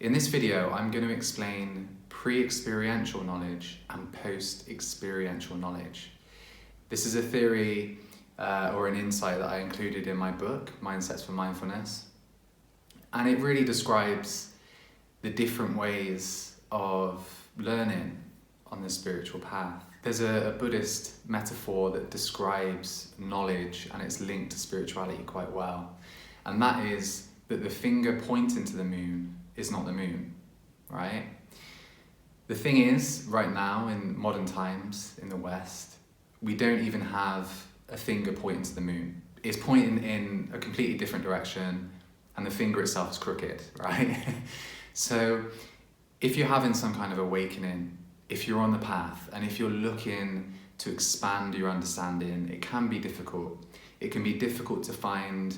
In this video, I'm going to explain pre-experiential knowledge and post-experiential knowledge. This is a theory or an insight that I included in my book, Mindsets for Mindfulness. And it really describes the different ways of learning on the spiritual path. There's a Buddhist metaphor that describes knowledge and its link to spirituality quite well. And that is that the finger pointing to the moon is not the moon, right? The thing is, right now in modern times in the West, we don't even have a finger pointing to the moon. It's pointing in a completely different direction and the finger itself is crooked, right? So if you're having some kind of awakening, if you're on the path and if you're looking to expand your understanding, it can be difficult. It can be difficult to find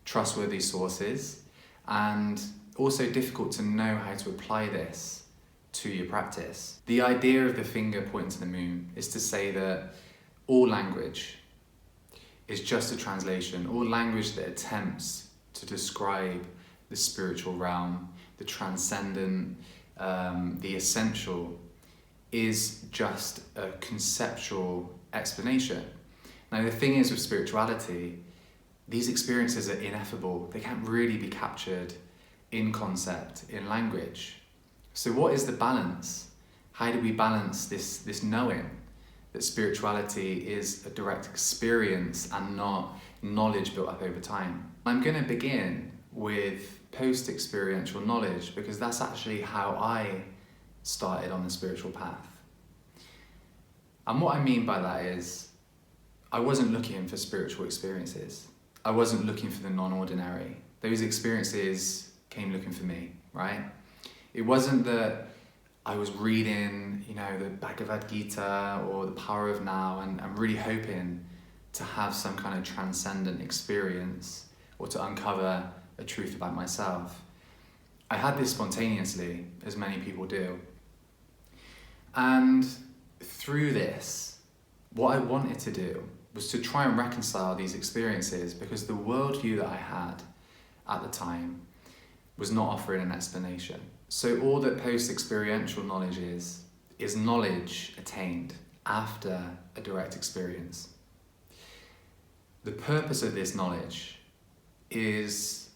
trustworthy sources and also difficult to know how to apply this to your practice. The idea of the finger pointing to the moon is to say that all language is just a translation. All language that attempts to describe the spiritual realm, the transcendent, the essential, is just a conceptual explanation. Now the thing is with spirituality, these experiences are ineffable. They can't really be captured in concept, in language. So what is the balance? How do we balance this knowing that spirituality is a direct experience and not knowledge built up over time? I'm going to begin with post-experiential knowledge because that's actually how I started on the spiritual path. And what I mean by that is I wasn't looking for spiritual experiences. I wasn't looking for the non-ordinary. Those experiences came looking for me, right? It wasn't that I was reading, the Bhagavad Gita or the Power of Now and I'm really hoping to have some kind of transcendent experience or to uncover a truth about myself. I had this spontaneously, as many people do. And through this, what I wanted to do was to try and reconcile these experiences because the worldview that I had at the time was not offering an explanation. So all that post-experiential knowledge is knowledge attained after a direct experience. The purpose of this knowledge is,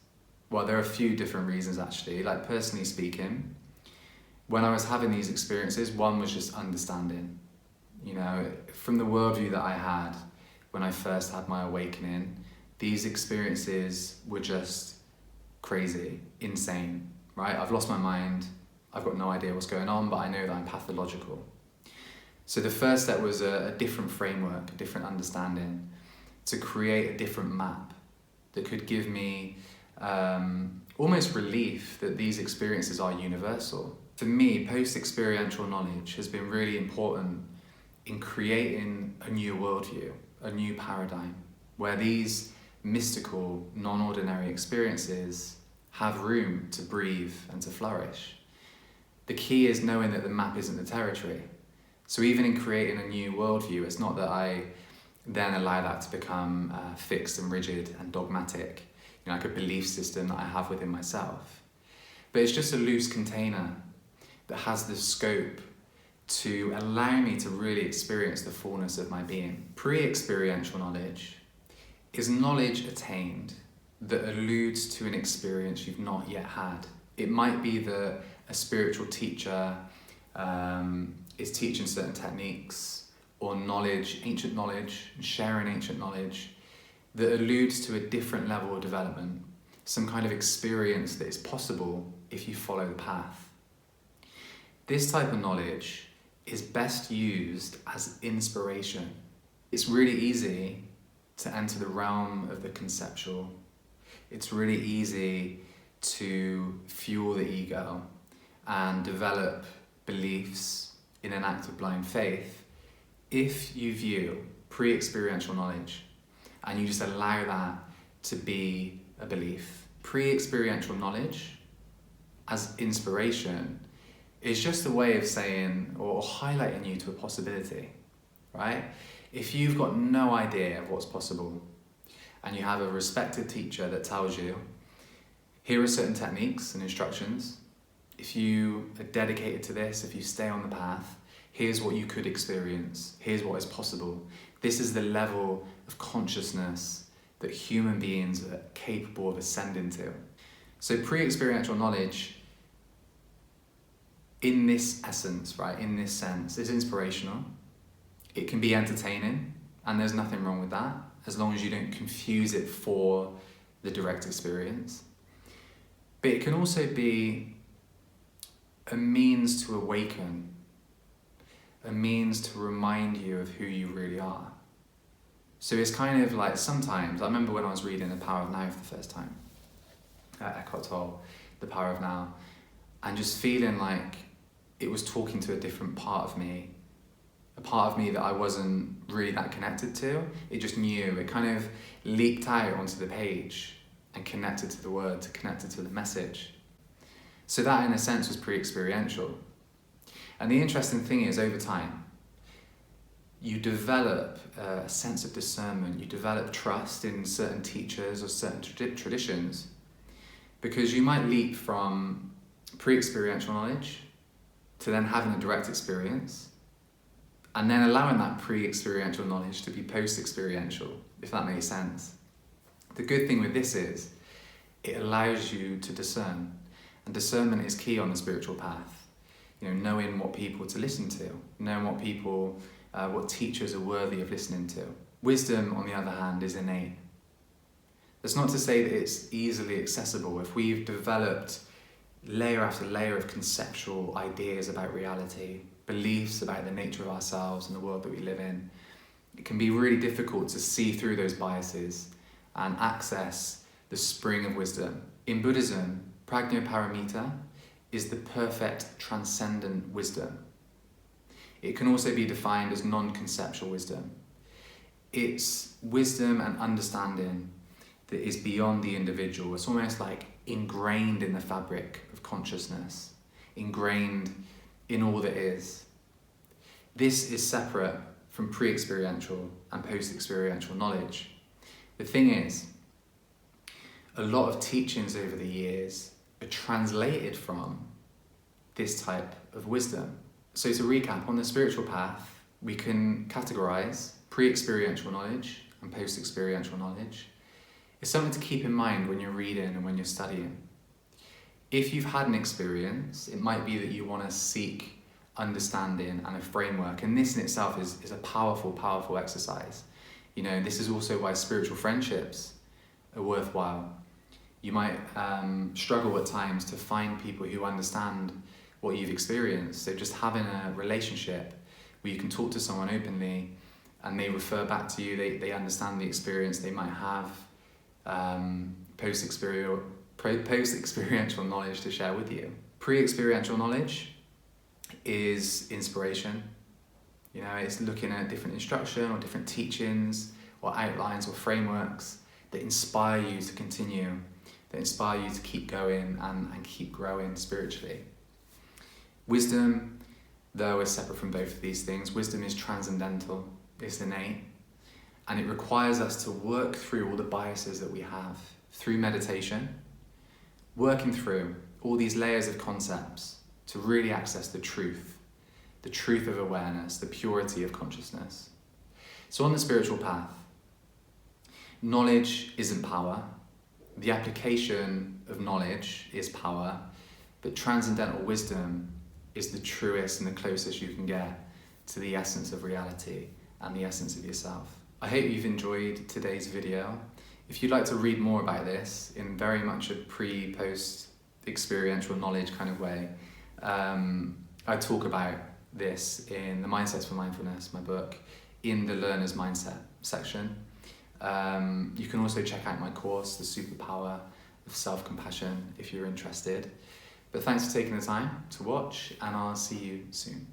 well, there are a few different reasons actually. Like personally speaking, when I was having these experiences, one was just understanding. From the worldview that I had when I first had my awakening, these experiences were just crazy, insane, right? I've lost my mind, I've got no idea what's going on, but I know that I'm pathological. So the first step was a different framework, a different understanding, to create a different map that could give me almost relief that these experiences are universal. For me, post-experiential knowledge has been really important in creating a new worldview, a new paradigm, where these mystical, non-ordinary experiences have room to breathe and to flourish. The key is knowing that the map isn't the territory. So even in creating a new worldview, it's not that I then allow that to become fixed and rigid and dogmatic, like a belief system that I have within myself. But it's just a loose container that has the scope to allow me to really experience the fullness of my being. Pre-experiential knowledge is knowledge attained that alludes to an experience you've not yet had. It might be that a spiritual teacher is teaching certain techniques or knowledge, ancient knowledge, sharing ancient knowledge that alludes to a different level of development, some kind of experience that is possible if you follow the path. This type of knowledge is best used as inspiration. It's really easy to enter the realm of the conceptual. It's really easy to fuel the ego and develop beliefs in an act of blind faith if you view pre-experiential knowledge and you just allow that to be a belief. Pre-experiential knowledge as inspiration is just a way of saying or highlighting you to a possibility, right? If you've got no idea of what's possible and you have a respected teacher that tells you, here are certain techniques and instructions, if you are dedicated to this, if you stay on the path, here's what you could experience, here's what is possible. This is the level of consciousness that human beings are capable of ascending to. So pre-experiential knowledge, in this essence, right, in this sense, is inspirational. It can be entertaining, and there's nothing wrong with that, as long as you don't confuse it for the direct experience. But it can also be a means to awaken, a means to remind you of who you really are. So it's kind of like, sometimes, I remember when I was reading The Power of Now for the first time, Eckhart Tolle, The Power of Now, and just feeling like it was talking to a different part of me, a part of me that I wasn't really that connected to. It just knew, it kind of leaked out onto the page and connected to the words, connected to the message. So that in a sense was pre-experiential. And the interesting thing is, over time, you develop a sense of discernment, you develop trust in certain teachers or certain traditions, because you might leap from pre-experiential knowledge to then having a direct experience, and then allowing that pre-experiential knowledge to be post-experiential, if that makes sense. The good thing with this is, it allows you to discern, and discernment is key on the spiritual path. You know, knowing what people to listen to, knowing what people, what teachers are worthy of listening to. Wisdom, on the other hand, is innate. That's not to say that it's easily accessible. If we've developed layer after layer of conceptual ideas about reality, beliefs about the nature of ourselves and the world that we live in, it can be really difficult to see through those biases and access the spring of wisdom. In Buddhism, Prajnaparamita is the perfect transcendent wisdom. It can also be defined as non-conceptual wisdom. It's wisdom and understanding that is beyond the individual. It's almost like ingrained in the fabric of consciousness, ingrained in all that is. This is separate from pre-experiential and post-experiential knowledge. The thing is, a lot of teachings over the years are translated from this type of wisdom. So to recap, on the spiritual path, we can categorize pre-experiential knowledge and post-experiential knowledge. It's something to keep in mind when you're reading and when you're studying. If you've had an experience, it might be that you want to seek understanding and a framework, and this in itself is a powerful, powerful exercise. You know, this is also why spiritual friendships are worthwhile. You might struggle at times to find people who understand what you've experienced. So just having a relationship where you can talk to someone openly and they refer back to you, they understand the experience, they might have post-experiential knowledge to share with you. Pre-experiential knowledge is inspiration. You know, it's looking at different instruction or different teachings or outlines or frameworks that inspire you to continue, that inspire you to keep going and keep growing spiritually. Wisdom, though, is separate from both of these things. Wisdom is transcendental, it's innate, and it requires us to work through all the biases that we have through meditation, working through all these layers of concepts to really access the truth of awareness, the purity of consciousness. So on the spiritual path, knowledge isn't power. The application of knowledge is power, but transcendental wisdom is the truest and the closest you can get to the essence of reality and the essence of yourself. I hope you've enjoyed today's video. If you'd like to read more about this in very much a pre-post experiential knowledge kind of way, I talk about this in the Mindsets for Mindfulness, my book, in the Learner's Mindset section. You can also check out my course, The Superpower of Self-Compassion, if you're interested. But thanks for taking the time to watch, and I'll see you soon.